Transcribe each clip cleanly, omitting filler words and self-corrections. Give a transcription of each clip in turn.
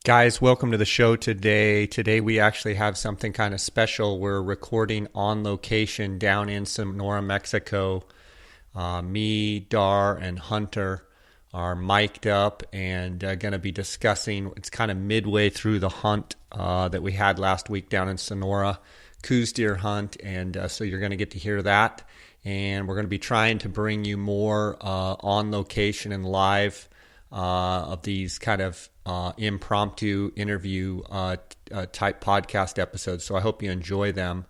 Guys, welcome to the show today. Today we actually have something kind of special. We're recording on location down in Sonora, Mexico. Me, Darr, and Hunter are mic'd up and going to be discussing, it's kind of midway through the hunt that we had last week down in Sonora, Coues deer hunt, and so you're going to get to hear that. And we're going to be trying to bring you more on location and live of these kind of impromptu interview type podcast episodes. So I hope you enjoy them.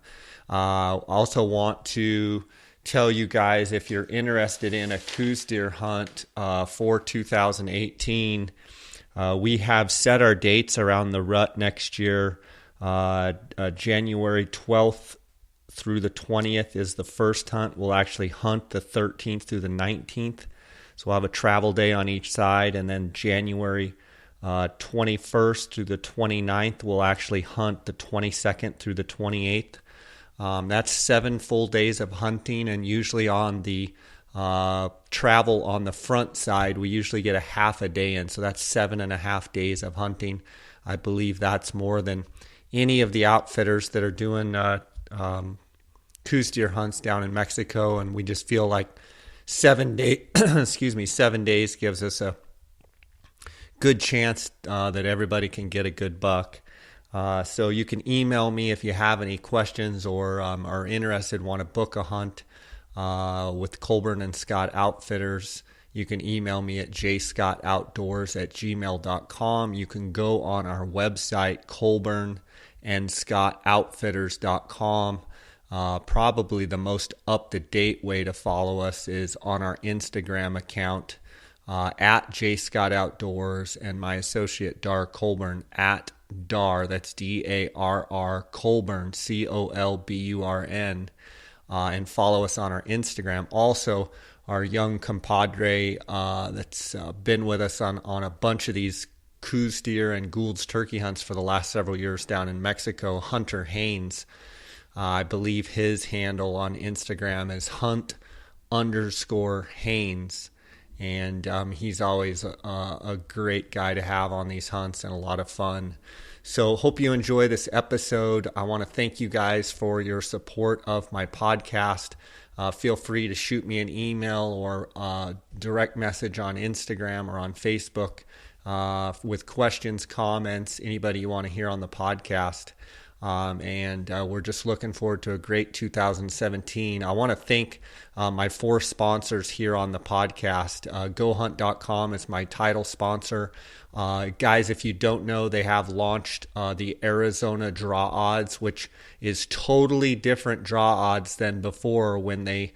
I also want to tell you guys, if you're interested in a Coues deer hunt for 2018, we have set our dates around the rut next year. January 12th through the 20th is the first hunt. We'll actually hunt the 13th through the 19th. So we'll have a travel day on each side, and then January 21st through the 29th, we'll actually hunt the 22nd through the 28th. That's 7 full days of hunting, and usually on the travel on the front side, we usually get a half a day in, so that's 7.5 days of hunting. I believe that's more than any of the outfitters that are doing Coues deer hunts down in Mexico, and we just feel like 7 days gives us a good chance that everybody can get a good buck. So you can email me if you have any questions or are interested, want to book a hunt with Colburn and Scott Outfitters. You can email me at jscottoutdoors@gmail.com. You can go on our website, colburnscottoutfitters.com. Probably the most up-to-date way to follow us is on our Instagram account at jscottoutdoors, and my associate Darr Colburn at Darr, that's Darr Colburn, Colburn, and follow us on our Instagram. Also, our young compadre that's been with us on a bunch of these Coues deer and Gould's turkey hunts for the last several years down in Mexico, Hunter Haynes. I believe his handle on Instagram is hunt_Haynes. And he's always a great guy to have on these hunts and a lot of fun. So hope you enjoy this episode. I want to thank you guys for your support of my podcast. Feel free to shoot me an email or direct message on Instagram or on Facebook with questions, comments, anybody you want to hear on the podcast. And we're just looking forward to a great 2017. I want to thank my 4 sponsors here on the podcast. GoHunt.com is my title sponsor. Guys, if you don't know, they have launched the Arizona draw odds, which is totally different draw odds than before when they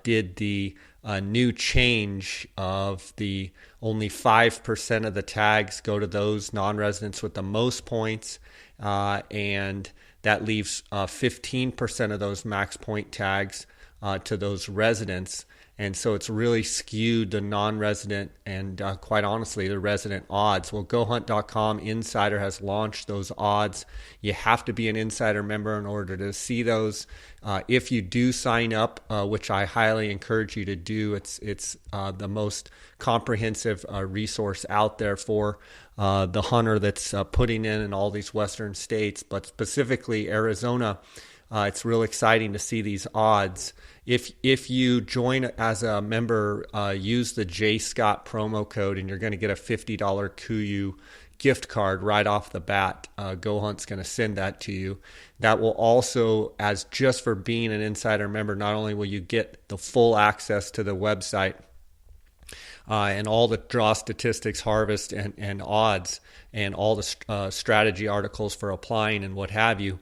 did the new change of the only 5% of the tags go to those non-residents with the most points. And that leaves 15% of those max point tags to those residents. And so it's really skewed the non-resident and quite honestly the resident odds. Well, GoHunt.com Insider has launched those odds. You have to be an Insider member in order to see those. If you do sign up, which I highly encourage you to do, it's the most comprehensive resource out there for the hunter that's putting in all these western states, but specifically Arizona. It's real exciting to see these odds. If you join as a member, use the J Scott promo code, and you're going to get a $50 Coues gift card right off the bat. GoHunt's going to send that to you. That will also, as just for being an Insider member, not only will you get the full access to the website and all the draw statistics, harvest, and odds, and all the strategy articles for applying and what have you.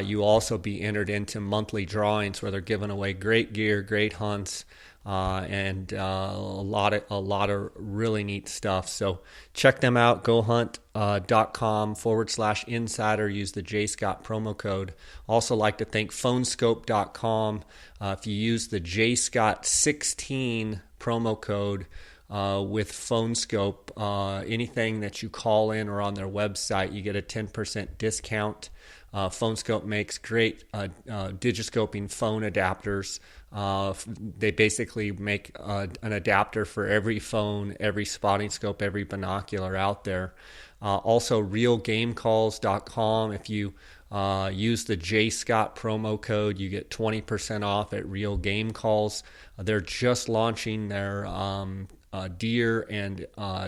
You also be entered into monthly drawings where they're giving away great gear, great hunts, and a lot of really neat stuff. So check them out. GoHunt.com/insider. Use the JScott promo code. Also like to thank phonescope.com. If you use the JScott16 promo code, with Phone Scope. Anything that you call in or on their website, you get a 10% discount. Phone Scope makes great digiscoping phone adapters. They basically make an adapter for every phone, every spotting scope, every binocular out there. Also, realgamecalls.com. If you use the J Scott promo code, you get 20% off at Real Game Calls. They're just launching their deer and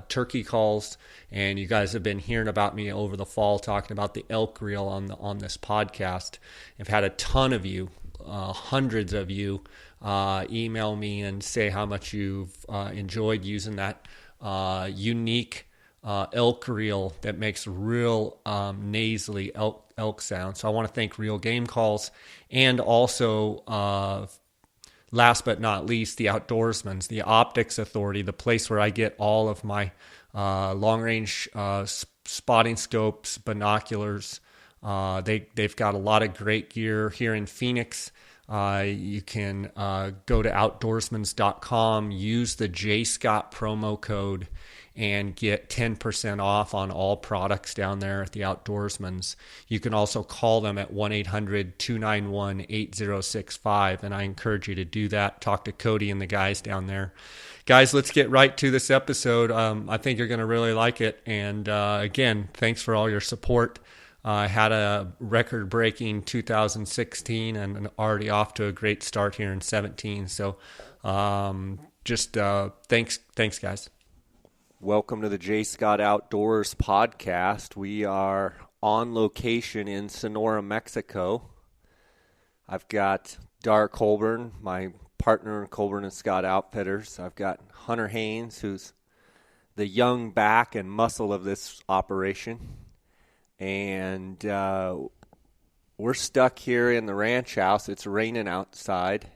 turkey calls, and you guys have been hearing about me over the fall talking about the elk reel on this podcast. I've had a ton of you, hundreds of you, email me and say how much you've enjoyed using that unique elk reel that makes real nasally elk sound. So I want to thank Real Game Calls, and also last but not least, the Outdoorsman's, the Optics Authority, the place where I get all of my long-range spotting scopes, binoculars. They've got a lot of great gear here in Phoenix. You can go to outdoorsmans.com, use the J Scott promo code, and get 10% off on all products down there at the Outdoorsmans. You can also call them at 1-800-291-8065, and I encourage you to do that. Talk to Cody and the guys down there. Guys, let's get right to this episode. I think you're going to really like it. And again, thanks for all your support. I had a record-breaking 2016 and already off to a great start here in 17. So thanks, guys. Welcome to the J Scott Outdoors podcast. We are on location in Sonora, Mexico. I've got Darr Colburn, my partner in Colburn and Scott Outfitters. I've got Hunter Haynes, who's the young back and muscle of this operation. And we're stuck here in the ranch house. It's raining outside.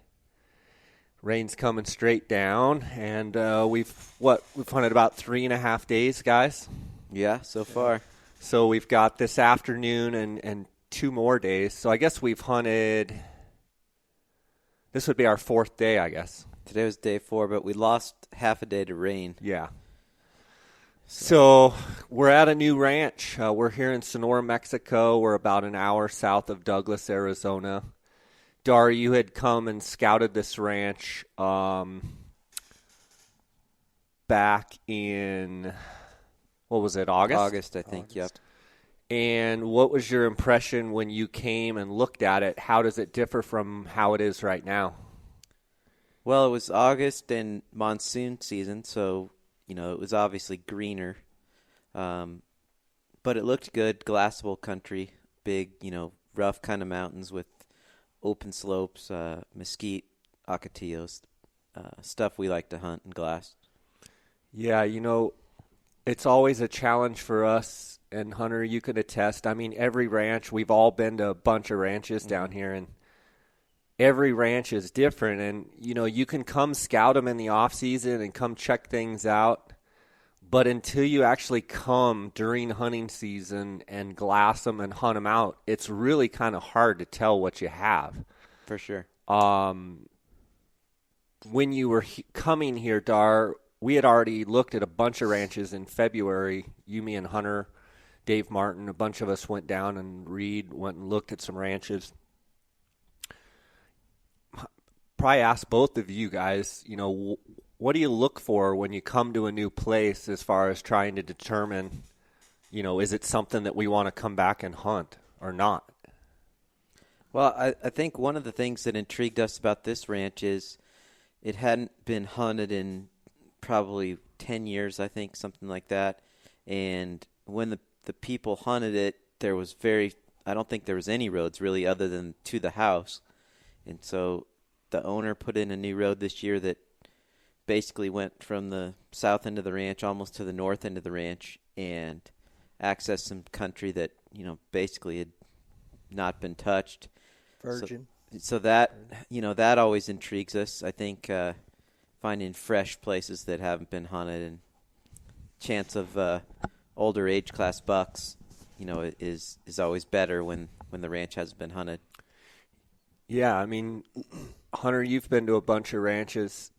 Rain's coming straight down, and we've hunted about 3.5 days, guys. Yeah, so far. So we've got this afternoon and 2 more days. So I guess we've hunted. This would be our 4th day, I guess. Today was day 4, but we lost half a day to rain. Yeah. So we're at a new ranch. We're here in Sonora, Mexico. We're about an hour south of Douglas, Arizona. Darr, you had come and scouted this ranch back in, what was it, August? August, I think, yep. And what was your impression when you came and looked at it? How does it differ from how it is right now? Well, it was August and monsoon season, so, it was obviously greener. But it looked good, glassable country, big, rough kind of mountains with open slopes, mesquite, ocotillos, stuff we like to hunt and glass. Yeah, it's always a challenge for us, and Hunter, you can attest. I mean, every ranch, we've all been to a bunch of ranches down here, and every ranch is different. And, you can come scout them in the off season and come check things out. But until you actually come during hunting season and glass them and hunt them out, it's really kind of hard to tell what you have. For sure. When you were coming here, Darr, we had already looked at a bunch of ranches in February. You, me, and Hunter, Dave Martin, a bunch of us went down and went and looked at some ranches. Probably ask both of you guys, what do you look for when you come to a new place as far as trying to determine, is it something that we want to come back and hunt or not? Well, I think one of the things that intrigued us about this ranch is it hadn't been hunted in probably 10 years, I think, something like that. And when the people hunted it, I don't think there was any roads really other than to the house. And so the owner put in a new road this year that basically went from the south end of the ranch almost to the north end of the ranch and accessed some country that, basically had not been touched. Virgin. So that, that always intrigues us. I think finding fresh places that haven't been hunted and chance of older age class bucks, is always better when the ranch hasn't been hunted. Yeah, I mean, Hunter, you've been to a bunch of ranches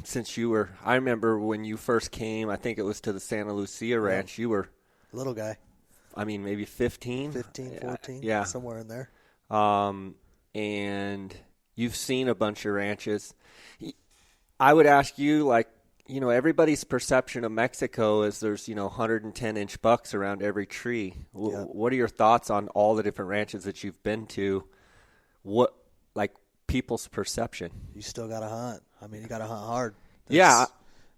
since you were. I remember when you first came. I think it was to the Santa Lucia Ranch. You were little guy. I mean, maybe 15? 15, 14, yeah, somewhere in there. And you've seen a bunch of ranches. I would ask you, like, everybody's perception of Mexico is there's 110-inch bucks around every tree. Yeah. What are your thoughts on all the different ranches that you've been to? What, like, people's perception? You still got to hunt. I mean, you got to hunt hard. Yeah,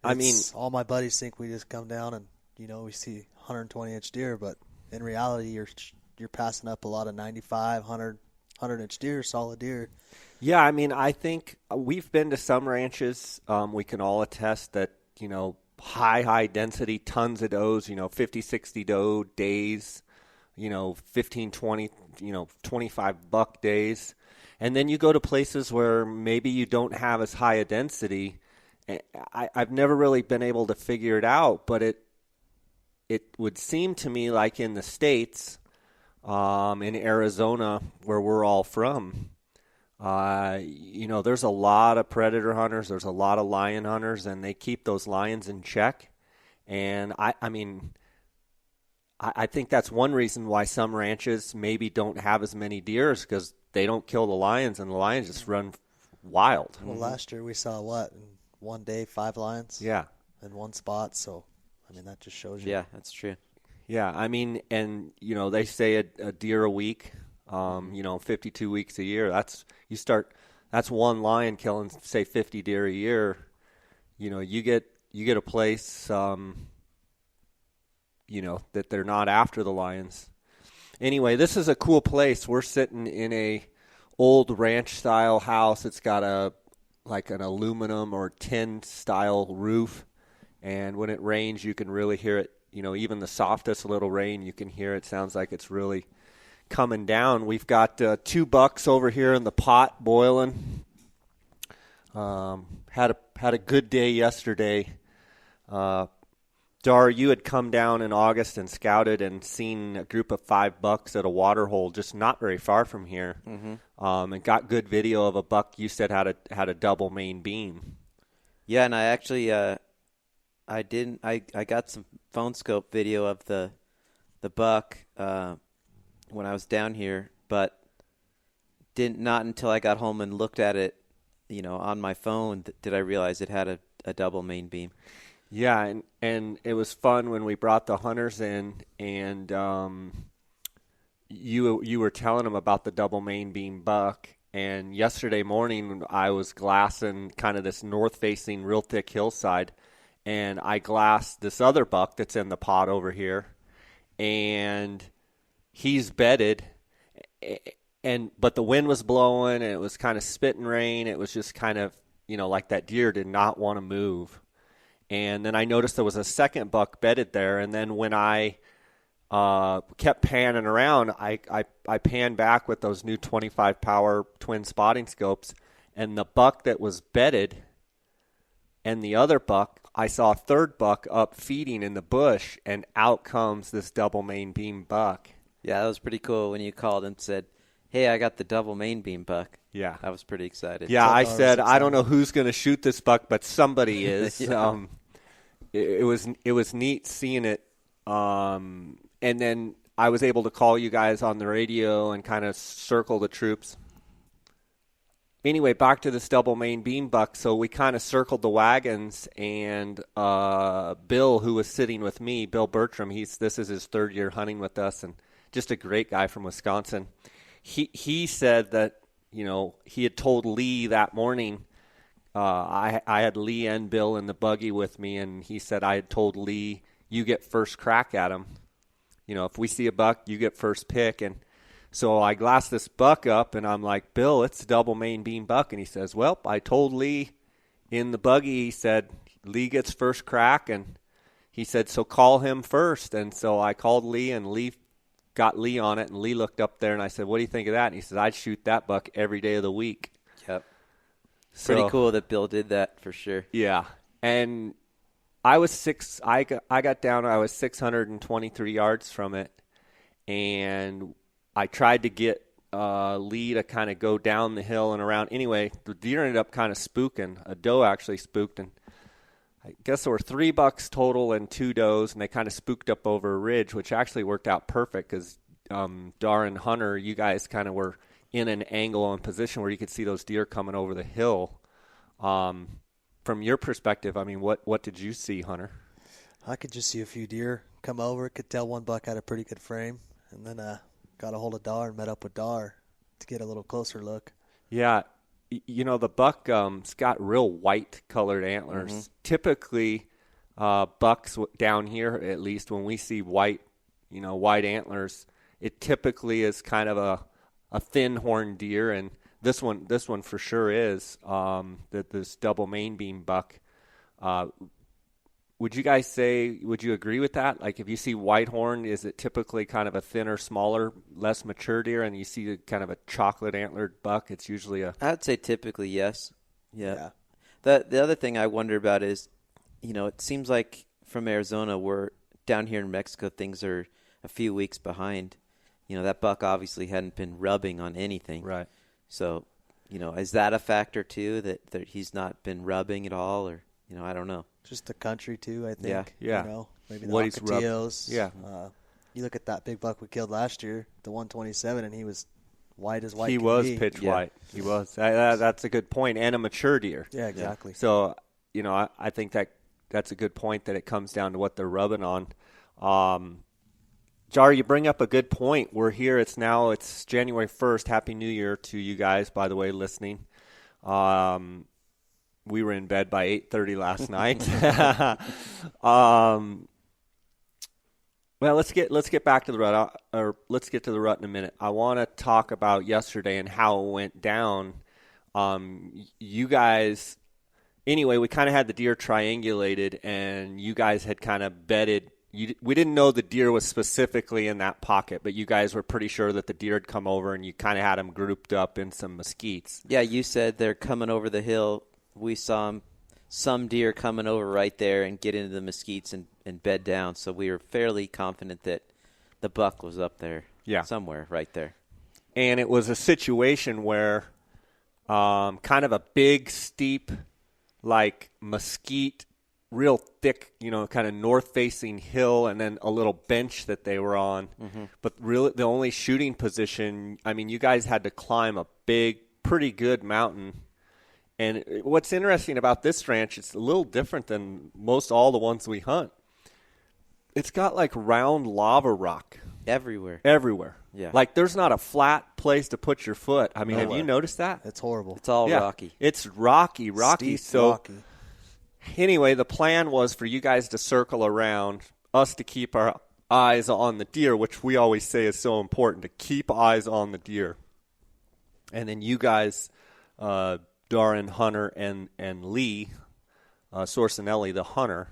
I mean, all my buddies think we just come down and we see 120-inch deer, but in reality, you're passing up a lot of 95, 100-inch deer, solid deer. Yeah, I mean, I think we've been to some ranches. We can all attest that high density, tons of does. 50, 60 doe days. 15, 20, 25 buck days. And then you go to places where maybe you don't have as high a density. I've never really been able to figure it out, but it would seem to me like in the States, in Arizona, where we're all from, there's a lot of predator hunters, there's a lot of lion hunters, and they keep those lions in check. And I think that's one reason why some ranches maybe don't have as many deer, is because they don't kill the lions, and the lions just run wild. Well, last year we saw in one day 5 lions? Yeah. In one spot, so, I mean, that just shows you. Yeah, that's true. Yeah, I mean, and, they say a deer a week, 52 weeks a year. That's one lion killing, say, 50 deer a year. You get a place, that they're not after the lions. Anyway, this is a cool place. We're sitting in a old ranch-style house. It's got an aluminum or tin-style roof, and when it rains, you can really hear it. Even the softest little rain, you can hear it. Sounds like it's really coming down. We've got 2 bucks over here in the pot boiling. Had a good day yesterday. Darr, you had come down in August and scouted and seen a group of 5 bucks at a water hole just not very far from here, and got good video of a buck you said had a double main beam. Yeah, and I actually I got some phone scope video of the buck when I was down here, but not until I got home and looked at it, on my phone did I realize it had a double main beam. Yeah, and it was fun when we brought the hunters in, and you were telling them about the double main beam buck. And yesterday morning, I was glassing kind of this north-facing, real thick hillside, and I glassed this other buck that's in the pot over here, and he's bedded, but the wind was blowing, and it was kind of spitting rain. It was just kind of, like that deer did not want to move. And then I noticed there was a second buck bedded there. And then when I kept panning around, I panned back with those new 25 power twin spotting scopes. And the buck that was bedded and the other buck, I saw a third buck up feeding in the bush. And out comes this double main beam buck. Yeah, that was pretty cool when you called and said, hey, I got the double main beam buck. Yeah. I was pretty excited. Yeah, I said, I don't know who's going to shoot this buck, but somebody is. Yeah. It was neat seeing it, and then I was able to call you guys on the radio and kind of circle the troops. Anyway, back to this double main beam buck. So we kind of circled the wagons, and Bill, who was sitting with me, Bill Bertram, this is his 3rd year hunting with us, and just a great guy from Wisconsin. He said that he had told Lee that morning. I had Lee and Bill in the buggy with me, and he said I had told Lee, you get first crack at him. If we see a buck, you get first pick. And so I glassed this buck up, and I'm like, Bill, it's a double main beam buck. And he says, well, I told Lee in the buggy, he said, Lee gets first crack. And he said, so call him first. And so I called Lee, and Lee got Lee on it. And Lee looked up there, and I said, what do you think of that? And he said, I'd shoot that buck every day of the week. Yep. So, pretty cool that Bill did that for sure. Yeah. And I got down, I was 623 yards from it, and I tried to get Lee to kind of go down the hill and around. Anyway, the deer ended up kind of spooking. A doe actually spooked, and I guess there were 3 bucks total and 2 does, and they kind of spooked up over a ridge, which actually worked out perfect because Darr and Hunter, you guys kind of were in an angle and position where you could see those deer coming over the hill. From your perspective, I mean, what did you see, Hunter? I could just see a few deer come over. Could tell one buck had a pretty good frame, and then got a hold of Darr and met up with Darr to get a little closer look. Yeah, the buck has got real white-colored antlers. Mm-hmm. Typically, bucks down here, at least, when we see white antlers, it typically is kind of a thin-horned deer, and this one for sure is this double main beam buck. Would you guys would you agree with that? Like if you see white horn, is it typically kind of a thinner, smaller, less mature deer, and you see kind of a chocolate antlered buck, it's usually I'd say typically yes. Yeah. The other thing I wonder about is, it seems like from Arizona, we're down here in Mexico, things are a few weeks behind. That buck obviously hadn't been rubbing on anything. Right. So, is that a factor too, that he's not been rubbing at all, or, I don't know. Just the country too, I think. Yeah. Maybe the what Ocotillos. Yeah. You look at that big buck we killed last year, the 127, and he was white as white. He was pitch white. He was. That's a good point, and a mature deer. Yeah, exactly. So, I think that's a good point that it comes down to what they're rubbing on. Darr, you bring up a good point. We're here. It's January 1st. Happy New Year to you guys, by the way, listening. We were in bed by 8:30 last night. Well, let's get back to the rut, or let's get to the rut in a minute. I want to talk about yesterday and how it went down. You guys, anyway, we kind of had the deer triangulated, and you guys had kind of bedded. We didn't know the deer was specifically in that pocket, but you guys were pretty sure that the deer had come over, and you kind of had them grouped up in some mesquites. Yeah, you said they're coming over the hill. We saw some deer coming over right there and get into the mesquites and bed down, so we were fairly confident that the buck was up there somewhere right there. And it was a situation where kind of a big, steep, like mesquite, real thick, kind of north-facing hill, and then a little bench that they were on. Mm-hmm. But really the only shooting position, I mean, you guys had to climb a big, pretty good mountain. And what's interesting about this ranch, it's a little different than most all the ones we hunt. It's got like round lava rock. Everywhere. Yeah. Like there's not a flat place to put your foot. I mean, have you noticed that? It's horrible. It's all rocky. It's rocky. Steep, so rocky. Anyway, the plan was for you guys to circle around, us to keep our eyes on the deer, which we always say is so important, to keep eyes on the deer. And then you guys, Darr and Hunter and Lee, Sorcinelli, the hunter,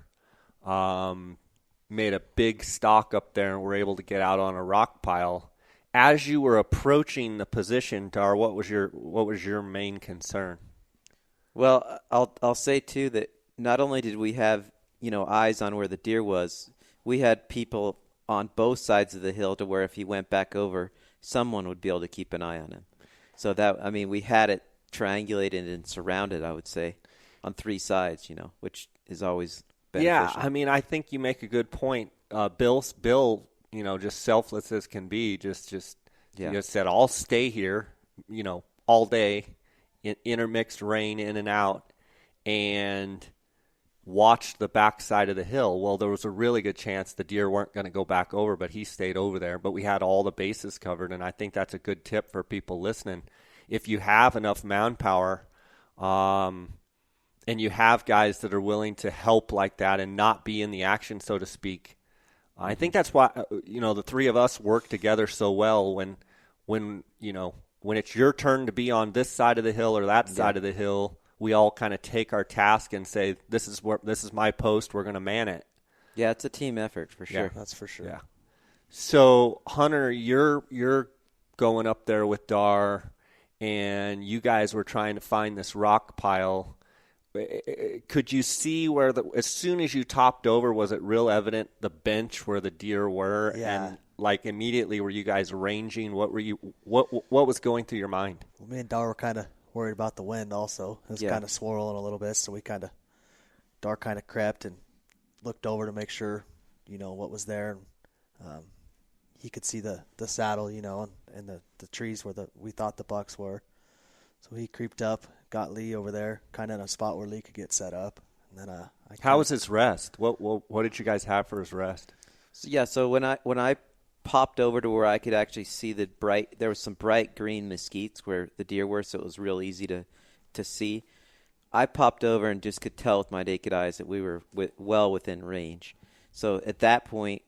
made a big stalk up there and were able to get out on a rock pile. As you were approaching the position, Darr, what was your main concern? Well, I'll say too that not only did we have eyes on where the deer was, we had people on both sides of the hill to where if he went back over, someone would be able to keep an eye on him. So we had it triangulated and surrounded, I would say, on 3 sides, which is always beneficial. Yeah, I mean, I think you make a good point. Bill, just selfless as can be, just said, I'll stay here, all day, in intermixed rain in and out, and watched the backside of the hill. Well, there was a really good chance the deer weren't going to go back over, but he stayed over there. But we had all the bases covered, and I think that's a good tip for people listening. If you have enough manpower, and you have guys that are willing to help like that and not be in the action, so to speak, I think that's why the 3 of us work together so well. When it's your turn to be on this side of the hill or that side of the hill, we all kind of take our task and say, this is my post. We're going to man it. Yeah, it's a team effort for sure. Yeah, that's for sure. Yeah. So Hunter, you're going up there with Darr, and you guys were trying to find this rock pile. Could you see where as soon as you topped over, was it real evident the bench where the deer were? Yeah. And like immediately were you guys ranging? What was going through your mind? Well, me and Darr were kind of worried about the wind also. It was kind of swirling a little bit, so Darr kind of crept and looked over to make sure, what was there. And he could see the saddle, and the trees where we thought the bucks were. So he creeped up, got Lee over there, kind of in a spot where Lee could get set up. And then how was his rest? What did you guys have for his rest? So when I popped over to where I could actually see there was some bright green mesquites where the deer were, so it was real easy to see. I popped over and just could tell with my naked eyes that we were well within range. So at that point,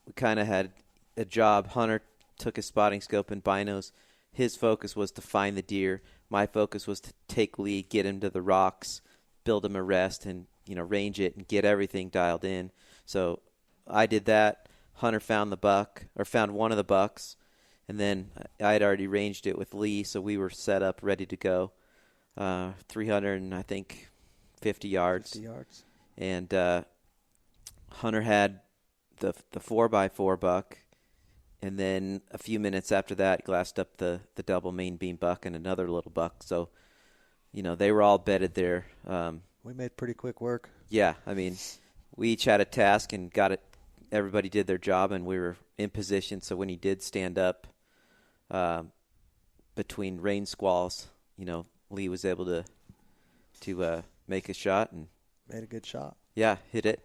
we kind of had a job. Hunter took his spotting scope and binos. His focus was to find the deer. My focus was to take Lee, get him to the rocks, build him a rest, and range it and get everything dialed in. So I did that. Hunter found one of the bucks, and then I had already ranged it with Lee, so we were set up, ready to go. 300 and I think 50 yards. 50 yards. And Hunter had the 4x4 buck, and then a few minutes after that, glassed up the double main beam buck and another little buck. So, they were all bedded there. We made pretty quick work. Yeah, I mean, we each had a task and got it. Everybody did their job, and we were in position. So when he did stand up between rain squalls, Lee was able to make a shot and made a good shot. Yeah, hit it.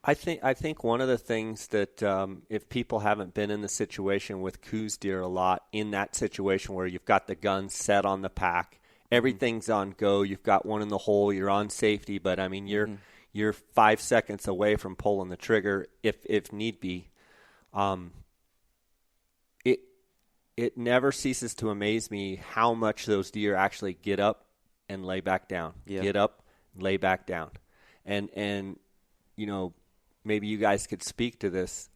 I think one of the things that if people haven't been in the situation with Coues deer a lot, in that situation where you've got the gun set on the pack, everything's on go, you've got one in the hole, you're on safety, but I mean you're 5 seconds away from pulling the trigger if need be. It never ceases to amaze me how much those deer actually get up and lay back down. Yeah. Get up, lay back down. And maybe you guys could speak to this.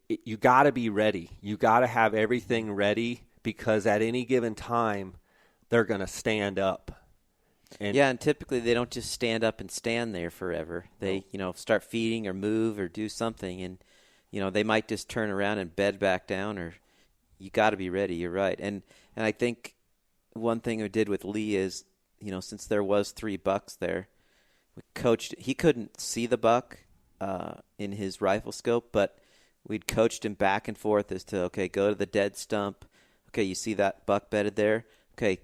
You got to be ready. You got to have everything ready because at any given time they're going to stand up. And typically they don't just stand up and stand there forever. They, start feeding or move or do something, and they might just turn around and bed back down. Or you got to be ready. You're right. And I think one thing we did with Lee is, since there was 3 bucks there, we coached. He couldn't see the buck in his rifle scope, but we'd coached him back and forth as to, okay, go to the dead stump. Okay, you see that buck bedded there? Okay,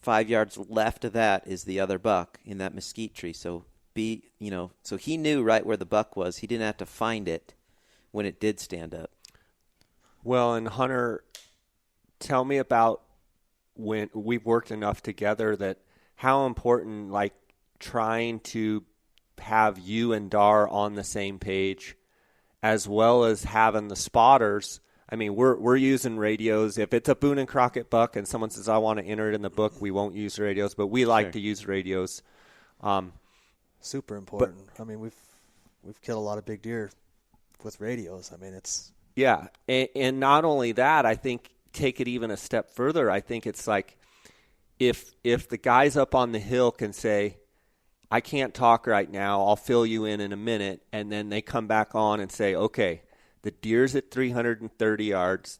5 yards left of that is the other buck in that mesquite tree. So so he knew right where the buck was. He didn't have to find it when it did stand up. Well, and Hunter, tell me about when we've worked enough together that how important, like, trying to have you and Darr on the same page, as well as having the spotters. I mean, we're using radios. If it's a Boone and Crockett buck and someone says, I want to enter it in the book, we won't use radios, but we like to use radios. Super important. I mean, we've killed a lot of big deer with radios. I mean, it's... Yeah, and not only that, I think take it even a step further. I think it's like if the guys up on the hill can say, I can't talk right now, I'll fill you in a minute, and then they come back on and say, okay, the deer's at 330 yards.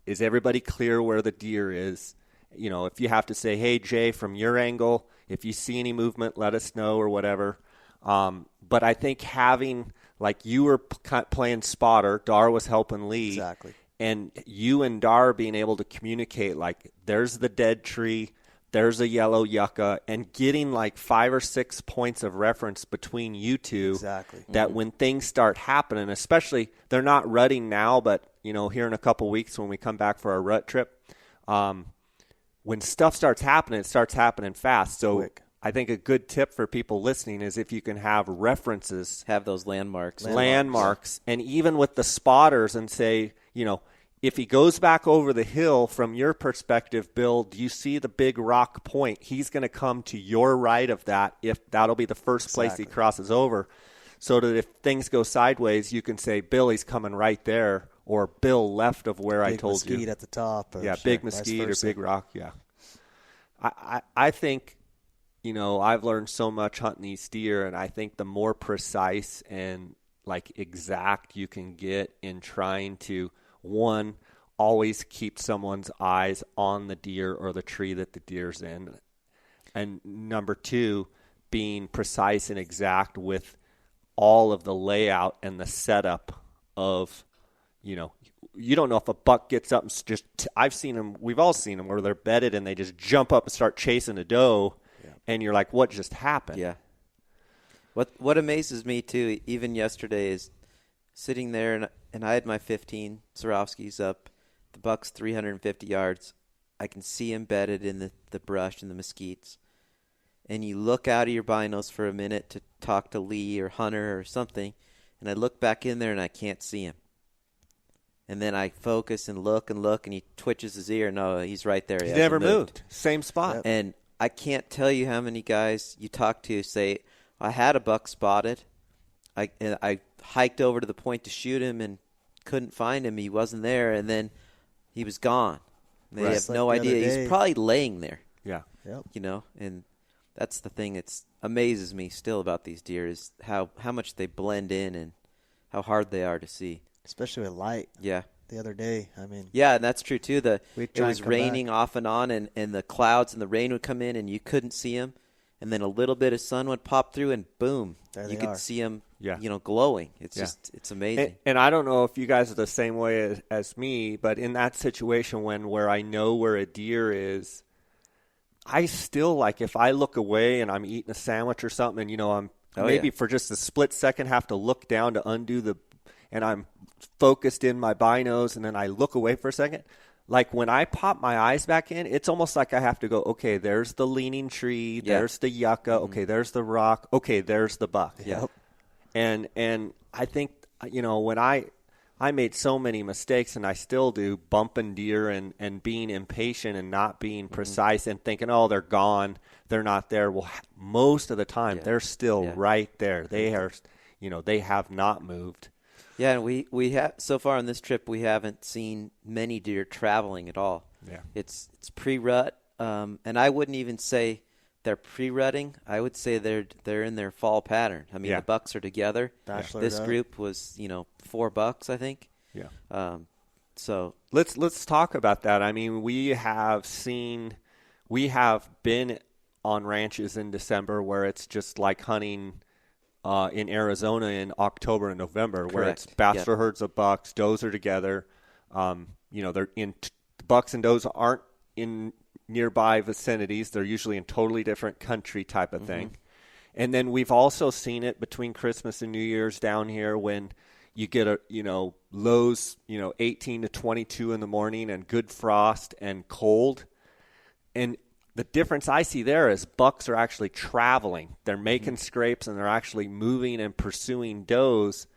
Is everybody clear where the deer is? If you have to say, hey, Jay, from your angle, if you see any movement, let us know or whatever. But I think having, like, you were playing spotter, Darr was helping Lee. Exactly. And you and Darr being able to communicate, like, there's the dead tree, there's a yellow yucca, and getting like 5 or 6 points of reference between you two. Exactly. That when things start happening, especially they're not rutting now, but here in a couple weeks when we come back for our rut trip, when stuff starts happening, it starts happening fast. So quick. I think a good tip for people listening is if you can have references, have those landmarks, and even with the spotters, and say, if he goes back over the hill, from your perspective, Bill, do you see the big rock point? He's going to come to your right of that, if that'll be the first place he crosses over, so that if things go sideways, you can say, Bill, he's coming right there, or Bill left of where I told you. Big mesquite at the top. Big mesquite or big rock, I think, I've learned so much hunting these deer, and I think the more precise and like exact you can get in trying to, one, always keep someone's eyes on the deer or the tree that the deer's in, and number two, being precise and exact with all of the layout and the setup of, you don't know if a buck gets up and just, I've seen them, we've all seen them where they're bedded and they just jump up and start chasing a doe, and you're like, what just happened? Yeah. What amazes me too, even yesterday, is sitting there and I had my 15 Swarovskis up. The buck's 350 yards. I can see him bedded in the brush and the mesquites. And you look out of your binos for a minute to talk to Lee or Hunter or something, and I look back in there and I can't see him. And then I focus and look, and he twitches his ear. No, he's right there. He never moved. Same spot. Yep. And I can't tell you how many guys you talk to say, I had a buck spotted. I hiked over to the point to shoot him and couldn't find him. He wasn't there, and then he was gone. They have no idea. He's probably laying there. Yeah. Yep. And that's the thing that amazes me still about these deer is how much they blend in and how hard they are to see. Especially with light. Yeah. The other day, I mean. Yeah, and that's true too. It was raining back. off and on, and the clouds and the rain would come in, and you couldn't see them. And then a little bit of sun would pop through, and boom, you could see them, glowing. It's just, it's amazing. And I don't know if you guys are the same way as me, but in that situation where I know where a deer is, I still, like, if I look away and I'm eating a sandwich or something, and, I'm for just a split second have to look down to undo and I'm focused in my binos, and then I look away for a second. Like, when I pop my eyes back in, it's almost like I have to go, okay, there's the leaning tree, there's the yucca, okay, there's the rock, okay, there's the buck. Yep. And I think, when I made so many mistakes, and I still do, bumping deer and being impatient and not being precise and thinking, oh, they're gone, they're not there. Well, most of the time, they're still right there. They are, they have not moved. Yeah, and we have so far on this trip we haven't seen many deer traveling at all. Yeah, it's pre-rut, and I wouldn't even say they're pre-rutting. I would say they're in their fall pattern. I mean, the bucks are together. This group was 4 bucks, I think. Yeah. So let's talk about that. I mean, we have been on ranches in December where it's just like hunting in Arizona in October and November, where it's bachelor herds of bucks, does are together. They're in bucks and does aren't in nearby vicinities. They're usually in totally different country type of thing. And then we've also seen it between Christmas and New Year's down here when you get lows, 18 to 22 in the morning and good frost and cold. And the difference I see there is bucks are actually traveling. They're making scrapes, and they're actually moving and pursuing does.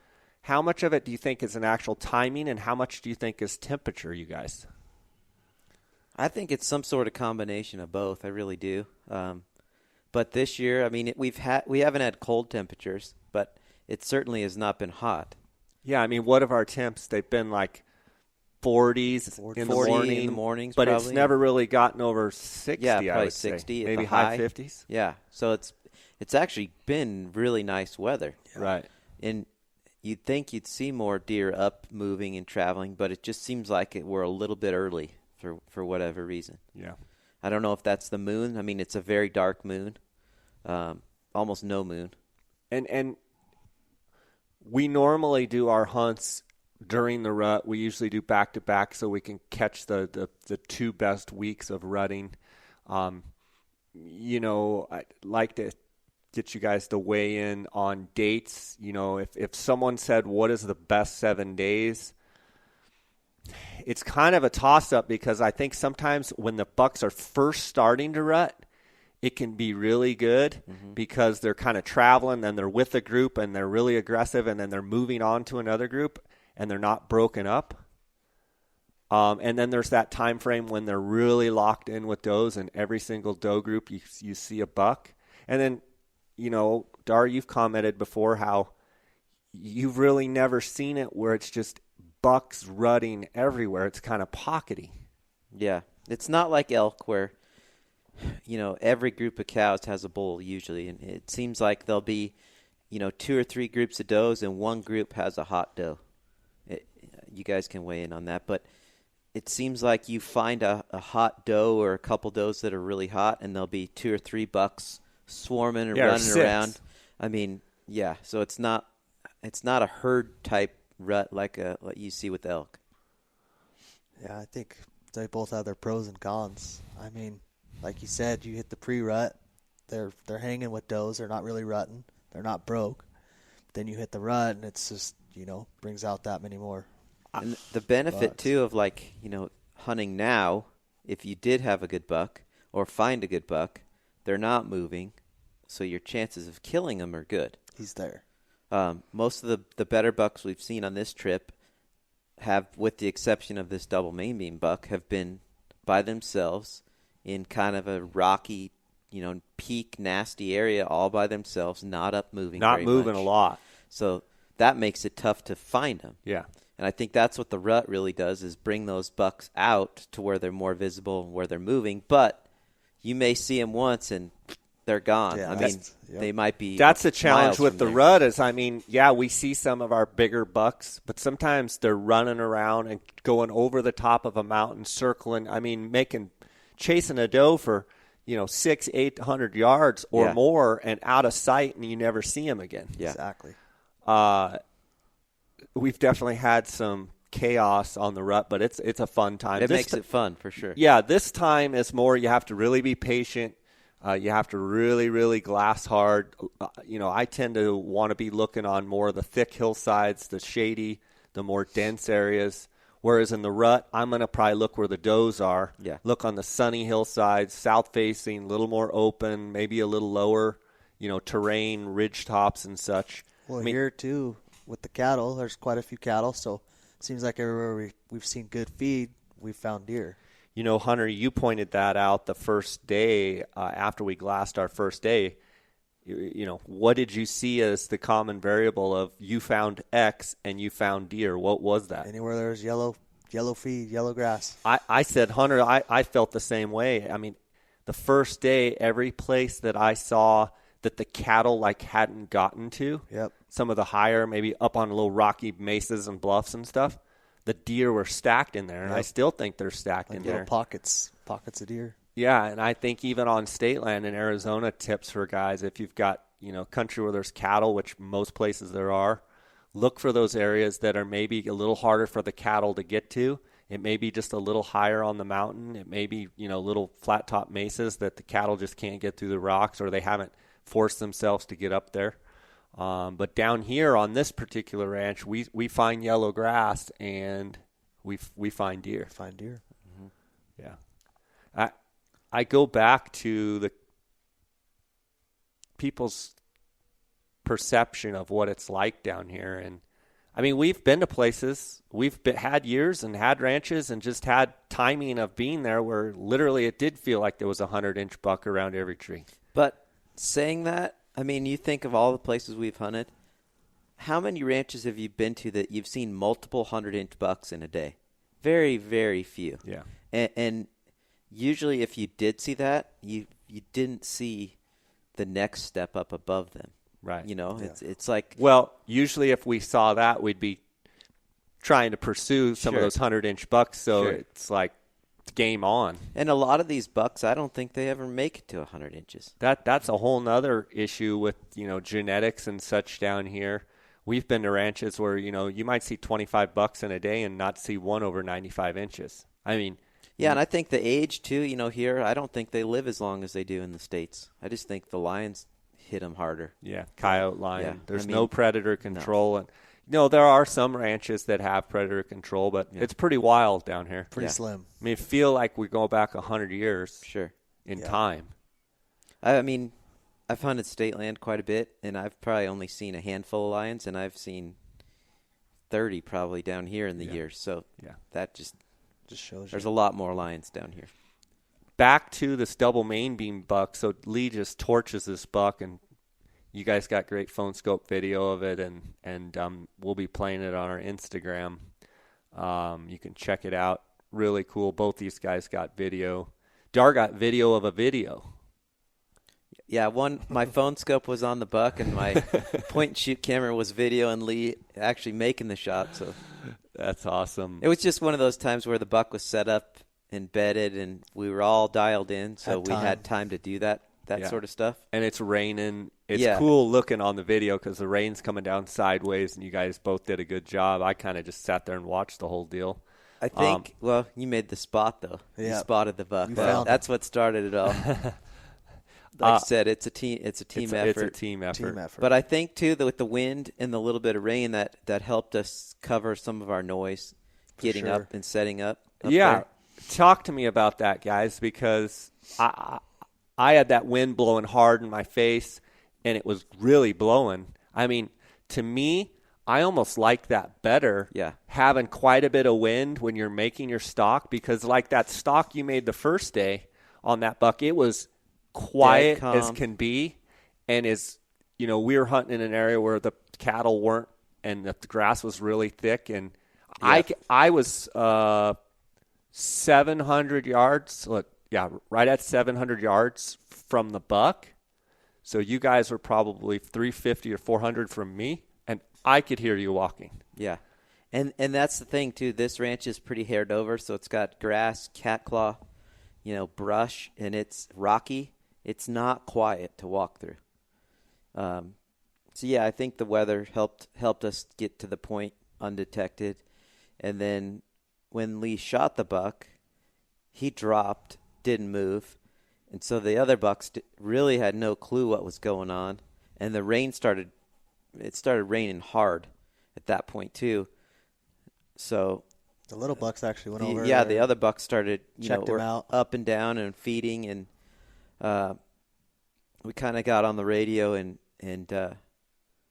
How much of it do you think is an actual timing, and how much do you think is temperature, you guys? I think it's some sort of combination of both. I really do. But this year, I mean, we haven't had cold temperatures, but it certainly has not been hot. Yeah, I mean, what of our temps? They've been like 40s in the mornings, but probably. It's never really gotten over 60. Yeah, probably I would 60 say. at Maybe the high high 50s. Yeah, so it's actually been really nice weather. Yeah. Right. And you'd think you'd see more deer up moving and traveling, but it just seems like we're a little bit early for whatever reason. Yeah. I don't know if that's the moon. I mean, it's a very dark moon, almost no moon. And we normally do our hunts during the rut. We usually do back-to-back so we can catch the 2 best weeks of rutting. I'd like to get you guys to weigh in on dates. If someone said, what is the best 7 days? It's kind of a toss-up because I think sometimes when the bucks are first starting to rut, it can be really good because they're kind of traveling, and they're with a group, and they're really aggressive, and then they're moving on to another group, and they're not broken up. And then there's that time frame when they're really locked in with does, and every single doe group you see a buck. And then, Darr, you've commented before how you've really never seen it where it's just bucks rutting everywhere. It's kind of pockety. Yeah. It's not like elk where, every group of cows has a bull usually, and it seems like they'll be 2 or 3 groups of does and one group has a hot doe. You guys can weigh in on that, but it seems like you find a hot doe or a couple does that are really hot, and there'll be 2 or 3 bucks swarming and running around. I mean, yeah. So it's not a herd type rut like you see with elk. Yeah, I think they both have their pros and cons. I mean, like you said, you hit the pre-rut, they're hanging with does. They're not really rutting. They're not broke. Then you hit the rut, and it's just brings out that many more. And the benefit bucks. too of hunting now, if you did have a good buck or find a good buck, they're not moving, so your chances of killing them are good. He's there. Most of the better bucks we've seen on this trip have, with the exception of this double main beam buck, have been by themselves in kind of a rocky, peak nasty area all by themselves, not up moving. Not very moving much. a lot. So that makes it tough to find them. Yeah. And I think that's what the rut really does, is bring those bucks out to where they're more visible and where they're moving. But you may see them once and they're gone. Yeah, I mean, they might be. That's the challenge with the there. rut is, we see some of our bigger bucks, but sometimes they're running around and going over the top of a mountain, circling. Chasing a doe for 600-800 yards or more and out of sight, and you never see them again. Yeah, exactly. We've definitely had some chaos on the rut, but it's a fun time. It makes it fun for sure. Yeah, this time is more you have to really be patient. You have to really, really glass hard. I tend to want to be looking on more of the thick hillsides, the shady, the more dense areas. Whereas in the rut, I'm going to probably look where the does are. Yeah. Look on the sunny hillsides, south-facing, a little more open, maybe a little lower, terrain, ridge tops and such. Well, here, too, with the cattle, there's quite a few cattle, so it seems like everywhere we've seen good feed, we've found deer. Hunter, you pointed that out the first day after we glassed our first day. What did you see as the common variable of you found X and you found deer? What was that? Anywhere there's yellow feed, yellow grass. I said, Hunter, I felt the same way. I mean, the first day, every place that I saw that the cattle hadn't gotten to, some of the higher, maybe up on little rocky mesas and bluffs and stuff, the deer were stacked in there, and I still think they're stacked in there. Pockets of deer. Yeah, and I think even on state land in Arizona, tips for guys, if you've got, country where there's cattle, which most places there are, look for those areas that are maybe a little harder for the cattle to get to. It may be just a little higher on the mountain. It may be, little flat top mesas that the cattle just can't get through the rocks, or they haven't forced themselves to get up there. But down here on this particular ranch, we find yellow grass and we find deer. Mm-hmm. Yeah. I go back to the people's perception of what it's like down here. And we've been to places, had years and had ranches and just had timing of being there where literally it did feel like there was 100-inch buck around every tree. But saying that, you think of all the places we've hunted, how many ranches have you been to that you've seen multiple 100-inch bucks in a day? Very, very few. Yeah. And usually if you did see that, you didn't see the next step up above them. Right. It's like... Well, usually if we saw that, we'd be trying to pursue some of those 100-inch bucks, so it's like game on. And a lot of these bucks, I don't think they ever make it to 100 inches. That's a whole nother issue with, genetics and such down here. We've been to ranches where, you might see 25 bucks in a day and not see one over 95 inches. Yeah, and I think the age, too, here, I don't think they live as long as they do in the States. I just think the lions hit them harder. Yeah, coyote, lion. Yeah, There's no predator control. No. And there are some ranches that have predator control, but it's pretty wild down here. Pretty slim. I feel like we go back 100 years in time. I've hunted state land quite a bit, and I've probably only seen a handful of lions, and I've seen 30 probably down here in the years. So that just shows you. There's a lot more lions down here. Back to this double main beam buck. So Lee just torches this buck, and you guys got great phone scope video of it, and we'll be playing it on our Instagram. You can check it out. Really cool. Both these guys got video. Darr got video of a video. Yeah, my phone scope was on the buck, and my point and shoot camera was video and Lee actually making the shot. So that's awesome. It was just one of those times where the buck was set up and bedded, and we were all dialed in, so we had time to do that sort of stuff. And it's raining. It's cool looking on the video because the rain's coming down sideways, and you guys both did a good job. I kind of just sat there and watched the whole deal. I think, you made the spot, though. Yeah. You spotted the buck. That's what started it all. Like I said, it's a team effort. It's a team effort. But I think, too, that with the wind and the little bit of rain, that helped us cover some of our noise getting up and setting up there. Talk to me about that, guys, because I had that wind blowing hard in my face, and it was really blowing. I mean, to me, I almost like that better, having quite a bit of wind when you're making your stock, because like that stock you made the first day on that buck, it was quiet as can be, and we were hunting in an area where the cattle weren't, and the grass was really thick, and I was 700 yards. Right at 700 yards from the buck. So you guys were probably 350 or 400 from me, and I could hear you walking. Yeah. And that's the thing, too. This ranch is pretty haired over, so it's got grass, catclaw, brush, and it's rocky. It's not quiet to walk through. I think the weather helped us get to the point undetected. And then when Lee shot the buck, he dropped, didn't move. And so the other bucks really had no clue what was going on. And the rain started raining hard at that point, too. So the little bucks actually went over. Yeah, the other bucks started, checked him out, up and down and feeding. And we kind of got on the radio, and I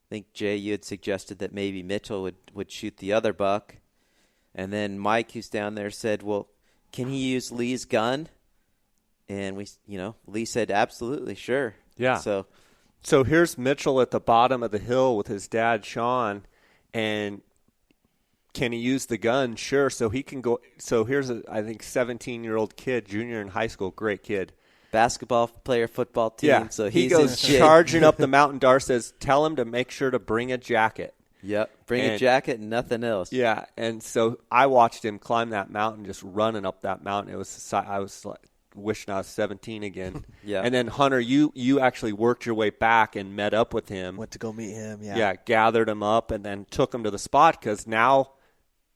think, Jay, you had suggested that maybe Mitchell would shoot the other buck. And then Mike, who's down there, said, well, can he use Lee's gun? And Lee said, absolutely, sure. Yeah. So here's Mitchell at the bottom of the hill with his dad, Sean, and can he use the gun? Sure. So he can go. So here's I think 17-year-old kid, junior in high school, great kid. Basketball player, football team. Yeah. So he goes charging up the mountain. Darr says, tell him to make sure to bring a jacket. Yep, a jacket and nothing else. Yeah, and so I watched him climb that mountain, just running up that mountain. I was like, wishing I was 17 again. Yeah. And then, Hunter, you actually worked your way back and met up with him. Went to go meet him, Yeah, gathered him up and then took him to the spot, because now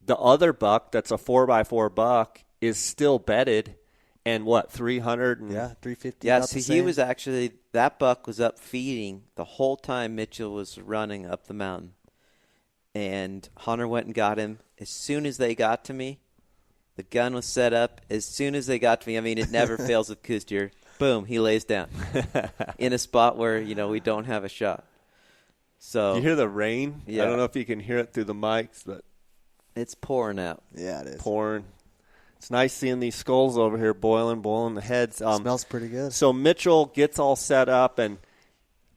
the other buck that's a 4x4 buck is still bedded, and 300? 350. Yeah, he was actually, that buck was up feeding the whole time Mitchell was running up the mountain. And Hunter went and got him. As soon as they got to me, the gun was set up. As soon as they got to me, I mean, it never fails with Coues deer. Boom, he lays down in a spot where, we don't have a shot. So you hear the rain? Yeah. I don't know if you can hear it through the mics, but it's pouring out. Yeah, it is. Pouring. It's nice seeing these skulls over here boiling the heads. Smells pretty good. So Mitchell gets all set up, and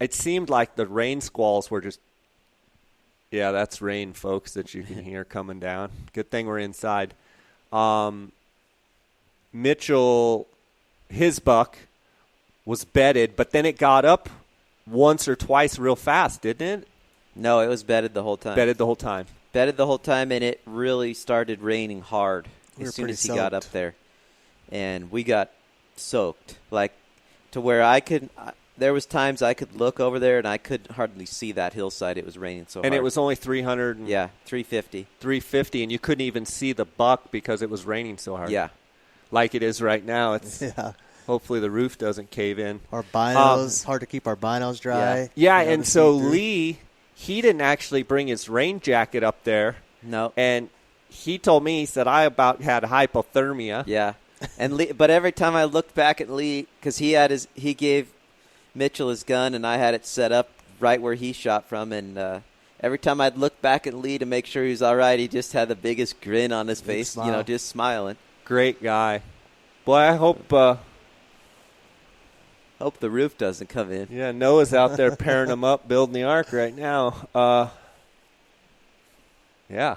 it seemed like the rain squalls were just, yeah, that's rain, folks, that you can hear coming down. Good thing we're inside. Mitchell, his buck was bedded, but then it got up once or twice real fast, didn't it? No, it was bedded the whole time. Bedded the whole time. Bedded the whole time, and it really started raining hard as soon as he got up there. And we got soaked, like to where there was times I could look over there and I could hardly see that hillside. It was raining so hard. And it was only 300. 350. 350, and you couldn't even see the buck because it was raining so hard. Yeah. Like it is right now. It's hopefully the roof doesn't cave in. Our binos, hard to keep our binos dry. Yeah, and so Lee, he didn't actually bring his rain jacket up there. No. And he told me, he said, I about had hypothermia. Yeah. And Lee, but every time I looked back at Lee, because he gave Mitchell his gun, and I had it set up right where he shot from, and every time I'd look back at Lee to make sure he was all right, he just had the biggest grin on his face, just smiling. Great guy. Boy, I hope the roof doesn't come in. Yeah, Noah's out there pairing them up, building the ark right now. Yeah.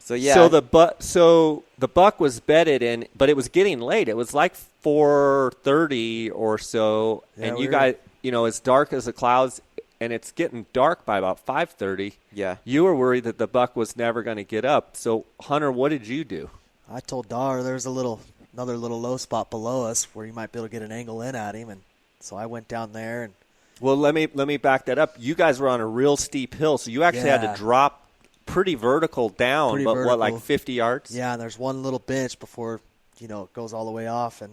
So yeah. So the buck was bedded in, but it was getting late. It was like 4:30 or so, and you guys, as dark as the clouds, and it's getting dark by about 5:30. Yeah. You were worried that the buck was never going to get up. So Hunter, what did you do? I told Darr there's another little low spot below us where you might be able to get an angle in at him, and so I went down there. And well, let me back that up. You guys were on a real steep hill, so you actually had to drop pretty vertical down, what, like 50 yards? Yeah, and there's one little bench before, it goes all the way off, and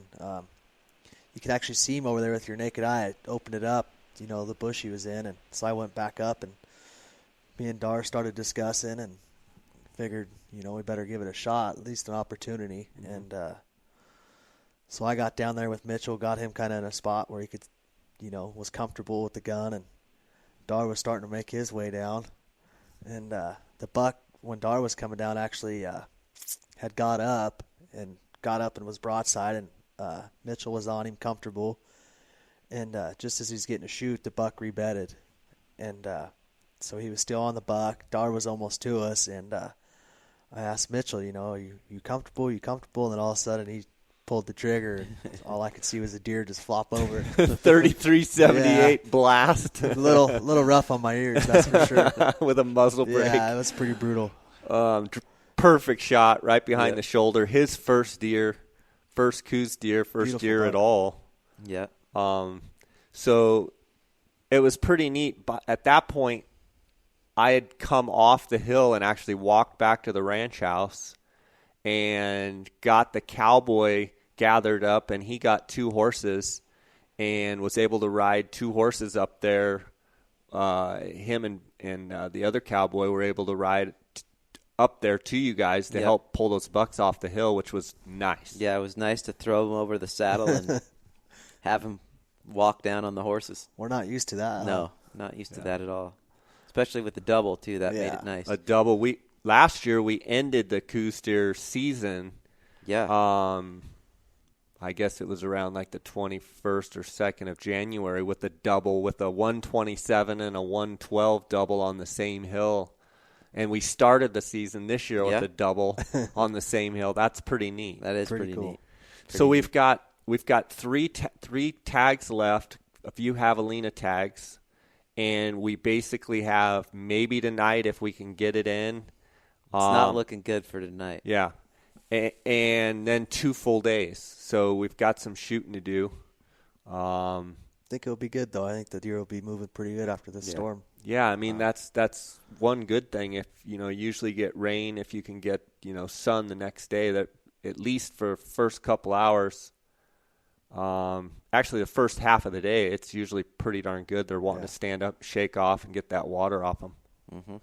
you can actually see him over there with your naked eye. I opened it up, the bush he was in, and so I went back up, and me and Darr started discussing and figured, we better give it a shot, at least an opportunity. Mm-hmm. And so I got down there with Mitchell, got him kind of in a spot where he could, was comfortable with the gun, and Darr was starting to make his way down. And the buck, when Darr was coming down, actually had got up and was broadside, and Mitchell was on him comfortable. And just as he's getting to shoot, the buck rebedded. And so he was still on the buck. Darr was almost to us, and I asked Mitchell, are you comfortable? And then all of a sudden he pulled the trigger, and all I could see was a deer just flop over. 3378 blast. A little rough on my ears, that's for sure. With a muzzle brake. Yeah, it was pretty brutal. Perfect shot right behind the shoulder. His first deer, first Coues deer, first deer at all. Yeah. So it was pretty neat. But at that point, I had come off the hill and actually walked back to the ranch house and got the cowboy gathered up, and he got 2 horses and was able to ride 2 horses up there. Him and the other cowboy were able to ride up there to you guys to help pull those bucks off the hill, which was nice. Yeah, it was nice to throw them over the saddle and have them walk down on the horses. We're not used to that. No, not used to that at all. Especially with the double, too. That made it nice. A double. Last year, we ended the Coues deer season. Yeah. I guess it was around like the 21st or 2nd of January with a double, with a 127 and a 112 double on the same hill. And we started the season this year with a double on the same hill. That's pretty neat. That is pretty cool. neat. So we've got three tags left, a few javelina tags, and we basically have maybe tonight if we can get it in. It's not looking good for tonight. Yeah. And then 2 full days. So we've got some shooting to do. I think it'll be good, though. I think the deer will be moving pretty good after this storm. Yeah, I mean, that's one good thing. If, usually get rain, if you can get, sun the next day, that at least for first couple hours, actually the first half of the day, it's usually pretty darn good. They're wanting to stand up, shake off, and get that water off them. Mm-hmm.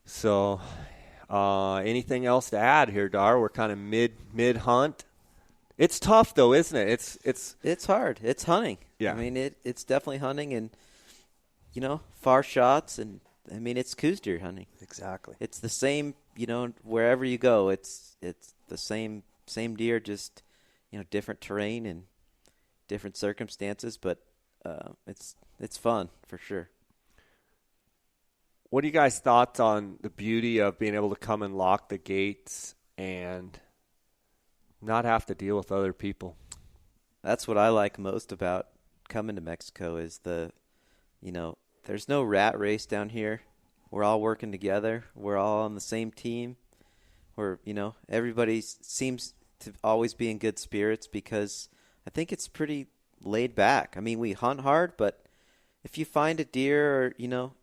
So anything else to add here, Darr? We're kind of mid hunt. It's tough though, isn't it? It's hard. It's hunting. Yeah. I mean, it's definitely hunting, and far shots, and I mean, it's Coues deer hunting. Exactly. It's the same. Wherever you go, it's the same deer, just different terrain and different circumstances, but it's fun for sure. What are you guys' thoughts on the beauty of being able to come and lock the gates and not have to deal with other people? That's what I like most about coming to Mexico is there's no rat race down here. We're all working together. We're all on the same team. Everybody seems to always be in good spirits because I think it's pretty laid back. I mean, we hunt hard, but if you find a deer or,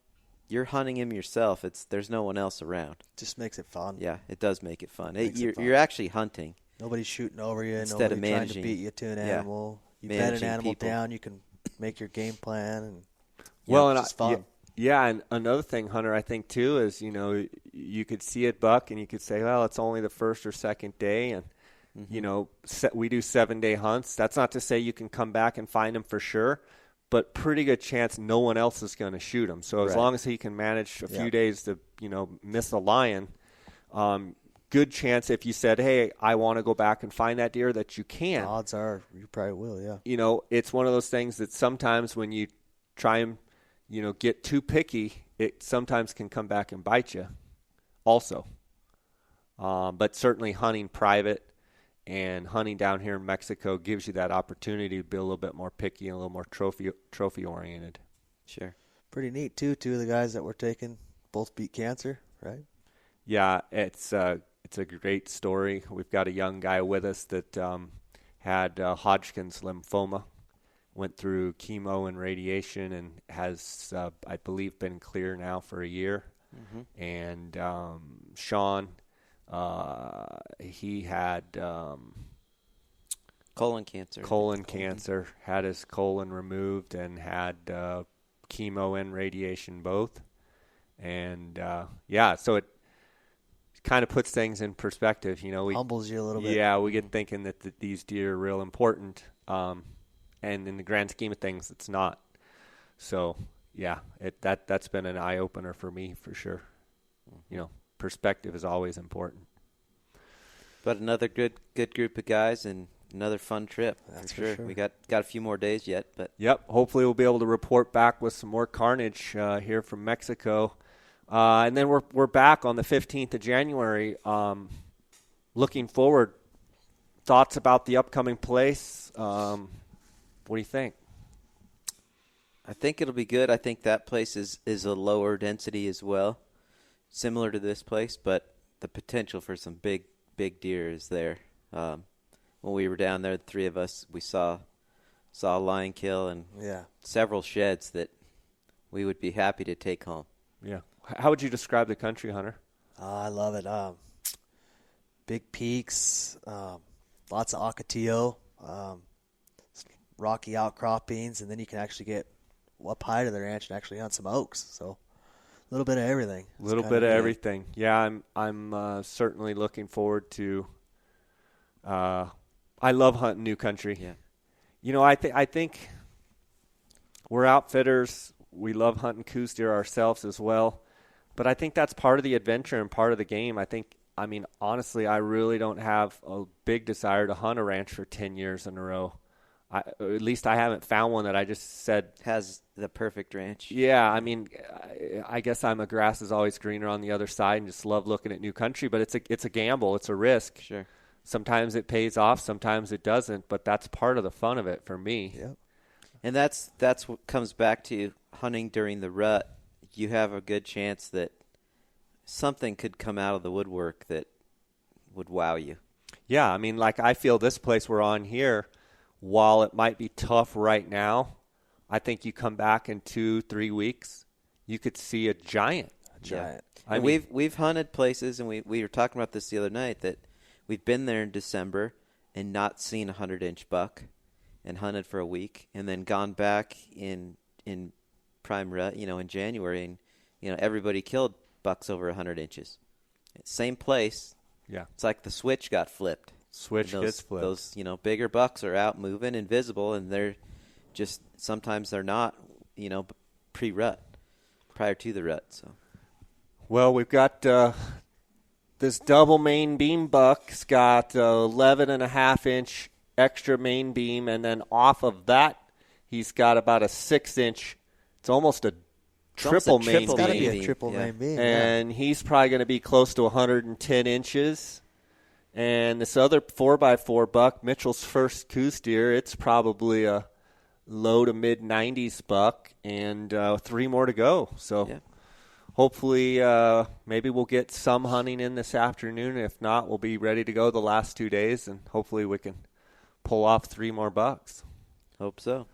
you're hunting him yourself, there's no one else around. Just makes it fun. Yeah, it does make it fun. You're actually hunting. Nobody's shooting over you. Instead Nobody of managing, trying to beat you to an animal. You bet managing an animal people. down, you can make your game plan. And Well, it's just fun. Yeah, and another thing, Hunter, I think too is you could see a buck and you could say, well, it's only the first or second day, and we do 7-day hunts. That's not to say you can come back and find him for sure, but pretty good chance no one else is going to shoot him. So as long as he can manage a few days to miss a lion, good chance if you said, hey, I want to go back and find that deer, that you can. The odds are you probably will. Yeah. It's one of those things that sometimes when you try and get too picky, it sometimes can come back and bite you also. But certainly hunting private and hunting down here in Mexico gives you that opportunity to be a little bit more picky and a little more trophy oriented. Sure. Pretty neat too. Two of the guys that were taken both beat cancer, right? Yeah, it's a great story. We've got a young guy with us that had Hodgkin's lymphoma, went through chemo and radiation, and has, I believe, been clear now for a year. Mm-hmm. And Sean, he had colon cancer. Colon cancer, had his colon removed, and had chemo and radiation both. And so it kind of puts things in perspective. Humbles you a little bit. Yeah, we get thinking that these deer are real important, and in the grand scheme of things, it's not. So yeah, that's been an eye opener for me for sure. Perspective is always important. But another good group of guys and another fun trip. That's for sure. sure. We got a few more days yet, but yep. Hopefully we'll be able to report back with some more carnage here from Mexico, and then we're back on the 15th of January. Looking forward. Thoughts about the upcoming place? What do you think? I think it'll be good. I think that place is a lower density as well, similar to this place, but the potential for some big deer is there. When we were down there, the three of us, we saw a lion kill and several sheds that we would be happy to take home. Yeah. How would you describe the country, Hunter? I love it. Big peaks, lots of ocotillo, rocky outcroppings, and then you can actually get up high to the ranch and actually hunt some oaks. So a little bit of everything. A little bit of everything. Yeah, I'm certainly looking forward to. I love hunting new country. Yeah. I think we're outfitters. We love hunting Coues deer ourselves as well. But I think that's part of the adventure and part of the game. Honestly, I really don't have a big desire to hunt a ranch for 10 years in a row. At least I haven't found one that I just said has the perfect ranch. Yeah, I guess I'm a grass is always greener on the other side and just love looking at new country. But it's a gamble. It's a risk. Sure. Sometimes it pays off. Sometimes it doesn't. But that's part of the fun of it for me. Yep. And that's what comes back to hunting during the rut. You have a good chance that something could come out of the woodwork that would wow you. Yeah, I feel this place we're on here, while it might be tough right now, I think you come back in 2-3 weeks, you could see a giant. Yeah. We've hunted places, and we were talking about this the other night, that we've been there in December and not seen a 100-inch buck and hunted for a week, and then gone back in prime rut, in January, and everybody killed bucks over 100 inches. Same place. Yeah. It's like the switch got flipped. Gets flipped. Those, bigger bucks are out moving and visible, and they're just, sometimes they're not, pre-rut, prior to the rut. So, well, we've got this double main beam buck. It's got 11.5-inch extra main beam, and then off of that, he's got about a 6-inch. It's almost a triple main beam. It's got to be a triple main beam. And he's probably going to be close to 110 inches. And this other 4x4 buck, Mitchell's first Coues deer, it's probably a low to mid-90s buck, and 3 more to go. So hopefully maybe we'll get some hunting in this afternoon. If not, we'll be ready to go the last 2 days, and hopefully we can pull off 3 more bucks. Hope so.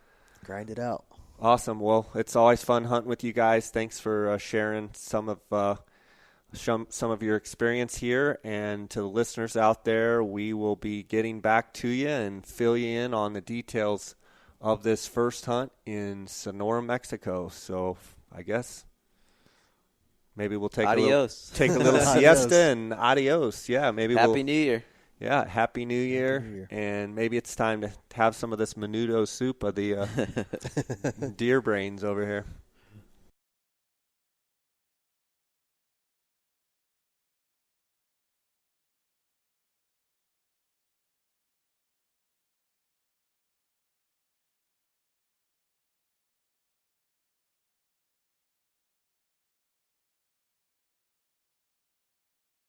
Grind it out. Awesome. Well, it's always fun hunting with you guys. Thanks for sharing some of your experience here. And to the listeners out there, we will be getting back to you and fill you in on the details of this first hunt in Sonora, Mexico. So I guess maybe we'll take a little siesta and adios. Yeah, maybe Happy New Year. Yeah, Happy New Year. And maybe it's time to have some of this menudo soup of the deer brains over here.